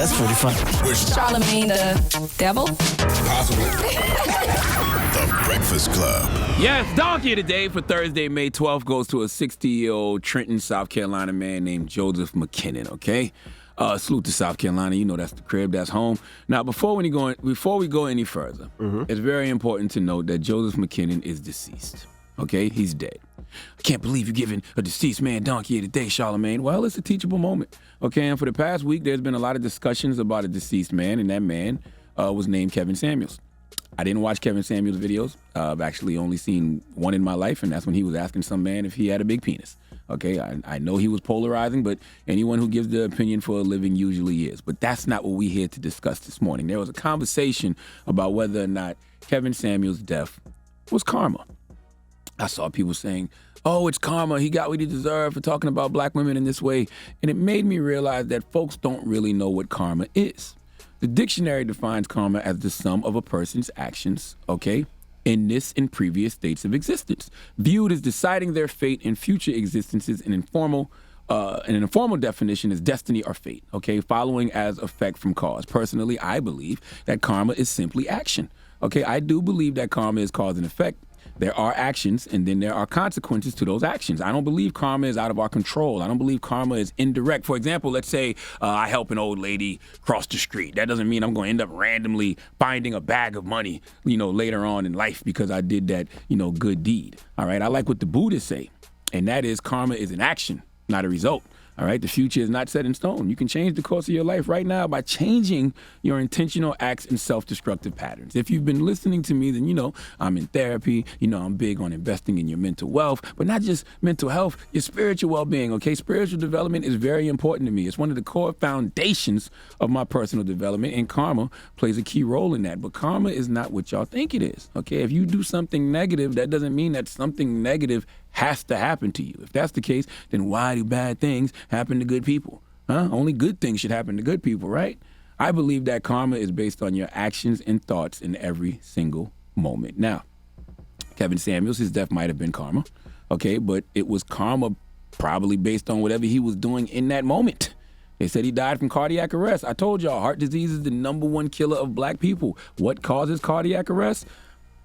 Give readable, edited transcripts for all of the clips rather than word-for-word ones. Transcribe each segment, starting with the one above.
That's pretty funny. Charlamagne the devil? Possibly. The Breakfast Club. Yes, Donkey of the Day for Thursday, May 12th goes to a 60-year-old Trenton, South Carolina man named Joseph McKinnon, okay? Salute to South Carolina. You know that's the crib, that's home. Now, before we go any further, it's very important to note that Joseph McKinnon is deceased, okay? He's dead. I can't believe you're giving a deceased man Donkey of the Day, Charlamagne. Well, it's a teachable moment, okay? And for the past week, there's been a lot of discussions about a deceased man, and that man was named Kevin Samuels. I didn't watch Kevin Samuels' videos. I've actually only seen one in my life, and that's when he was asking some man if he had a big penis. Okay, I know he was polarizing, but anyone who gives their opinion for a living usually is. But that's not what we're here to discuss this morning. There was a conversation about whether or not Kevin Samuels' death was karma. I saw people saying, oh, it's karma. He got what he deserved for talking about black women in this way. And it made me realize that folks don't really know what karma is. The dictionary defines karma as the sum of a person's actions, okay, in this and previous states of existence, viewed as deciding their fate in future existences. An informal definition is destiny or fate, okay, following as effect from cause. Personally, I believe that karma is simply action, okay? I do believe that karma is cause and effect. There are actions, and then there are consequences to those actions. I don't believe karma is out of our control. I don't believe karma is indirect. For example, let's say I help an old lady cross the street. That doesn't mean I'm going to end up randomly finding a bag of money, later on in life because I did that, good deed. All right, I like what the Buddhists say, and that is karma is an action, not a result. All right, the future is not set in stone. You can change the course of your life right now by changing your intentional acts and self-destructive patterns. If you've been listening to me, then you know I'm in therapy. You know I'm big on investing in your mental wealth, but not just mental health, your spiritual well-being, okay? Spiritual development is very important to me. It's one of the core foundations of my personal development, and karma plays a key role in that. But karma is not what y'all think it is, okay? If you do something negative, that doesn't mean that something negative has to happen to you. If that's the case, then why do bad things happen to good people? Only good things should happen to good people, right? I believe that karma is based on your actions and thoughts in every single moment. Now, Kevin Samuels, his death might have been karma, okay, but it was karma probably based on whatever he was doing in that moment. They said he died from cardiac arrest. I told y'all, heart disease is the #1 killer of black people. What causes cardiac arrest?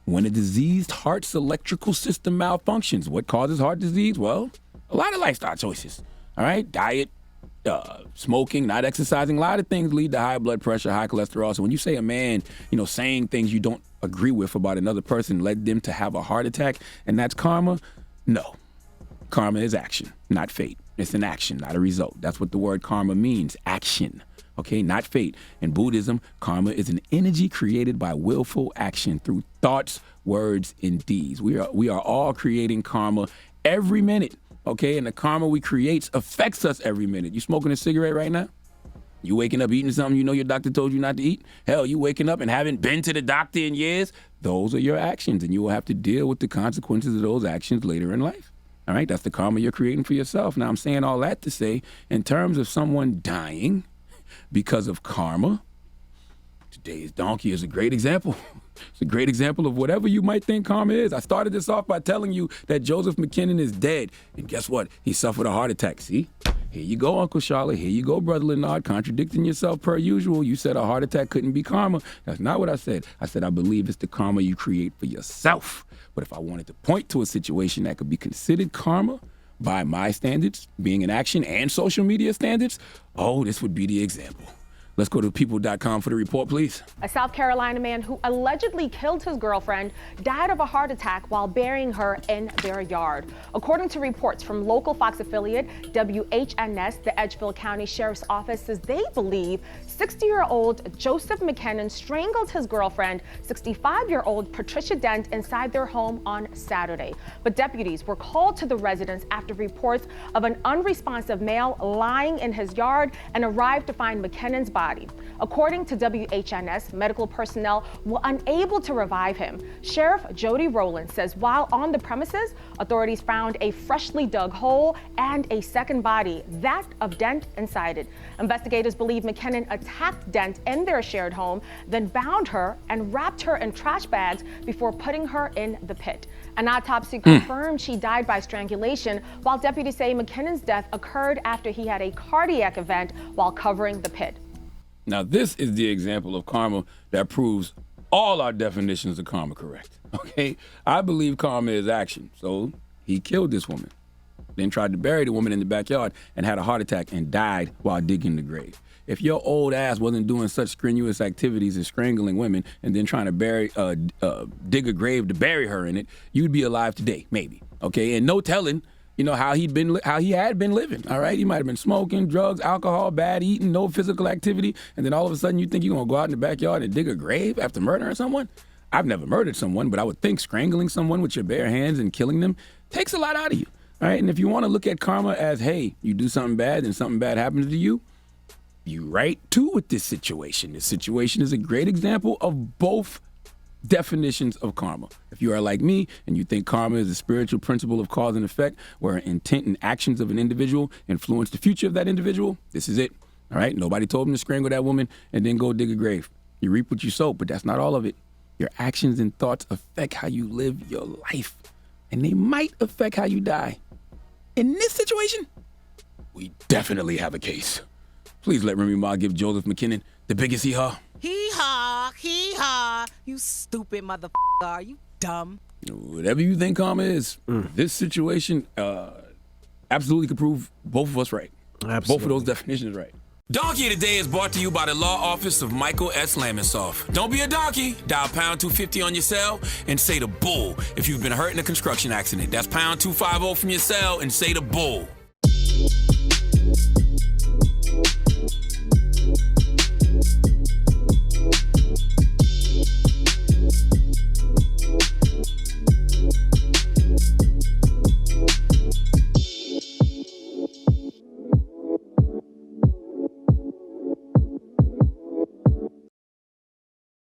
When a diseased heart's electrical system malfunctions. What causes heart disease? Well, a lot of lifestyle choices, all right? Diet, smoking, not exercising, a lot of things lead to high blood pressure, high cholesterol. So when you say a man, saying things you don't agree with about another person led them to have a heart attack, and that's karma? No. Karma is action, not fate. It's an action, not a result. That's what the word karma means, action. Okay, not fate. In Buddhism, karma is an energy created by willful action through thoughts, words, and deeds. We are all creating karma every minute, okay? And the karma we create affects us every minute. You smoking a cigarette right now? You waking up eating something you know your doctor told you not to eat? Hell, you waking up and haven't been to the doctor in years? Those are your actions, and you will have to deal with the consequences of those actions later in life. All right, that's the karma you're creating for yourself. Now, I'm saying all that to say, in terms of someone dying because of karma, today's donkey is a great example. It's a great example of whatever you might think karma is. I started this off by telling you that Joseph McKinnon is dead. And guess what? He suffered a heart attack. See? Here you go, Uncle Charlotte. Here you go, Brother Leonard, contradicting yourself per usual. You said a heart attack couldn't be karma. That's not what I said. I said I believe it's the karma you create for yourself. But if I wanted to point to a situation that could be considered karma by my standards, being in action and social media standards, this would be the example. Let's go to people.com for the report, please. A South Carolina man who allegedly killed his girlfriend died of a heart attack while burying her in their yard. According to reports from local Fox affiliate WHNS, the Edgefield County Sheriff's Office says they believe 60-year-old Joseph McKinnon strangled his girlfriend, 65-year-old Patricia Dent, inside their home on Saturday. But deputies were called to the residence after reports of an unresponsive male lying in his yard and arrived to find McKinnon's body. According to WHNS, medical personnel were unable to revive him. Sheriff Jody Rowland says while on the premises, authorities found a freshly dug hole and a second body, that of Dent, inside it. Investigators believe McKinnon attacked Dent in their shared home, then bound her and wrapped her in trash bags before putting her in the pit. An autopsy confirmed she died by strangulation, while deputies say McKinnon's death occurred after he had a cardiac event while covering the pit. Now, this is the example of karma that proves all our definitions of karma correct, okay? I believe karma is action. So he killed this woman, then tried to bury the woman in the backyard and had a heart attack and died while digging the grave. If your old ass wasn't doing such strenuous activities as strangling women and then trying to dig a grave to bury her in it, you'd be alive today, maybe, okay? And no telling, how he had been living, all right? He might have been smoking, drugs, alcohol, bad eating, no physical activity, and then all of a sudden you think you're gonna go out in the backyard and dig a grave after murdering someone? I've never murdered someone, but I would think strangling someone with your bare hands and killing them takes a lot out of you, all right? And if you wanna look at karma as, hey, you do something bad and something bad happens to you, you right too with this situation. This situation is a great example of both definitions of karma. If you are like me and you think karma is a spiritual principle of cause and effect where intent and actions of an individual influence the future of that individual, this is it. All right? Nobody told him to strangle that woman and then go dig a grave. You reap what you sow, but that's not all of it. Your actions and thoughts affect how you live your life, and they might affect how you die. In this situation, we definitely have a case. Please let Remy Ma give Joseph McKinnon the biggest hee-haw. Hee-haw. You stupid motherfucker. Are you dumb? Whatever you think karma is, this situation absolutely could prove both of us right. Absolutely. Both of those definitions right. Donkey of the Day is brought to you by the law office of Michael S. Lamonsoff. Don't be a donkey. Dial pound 250 on your cell and say the bull if you've been hurt in a construction accident. That's pound 250 from your cell and say the bull.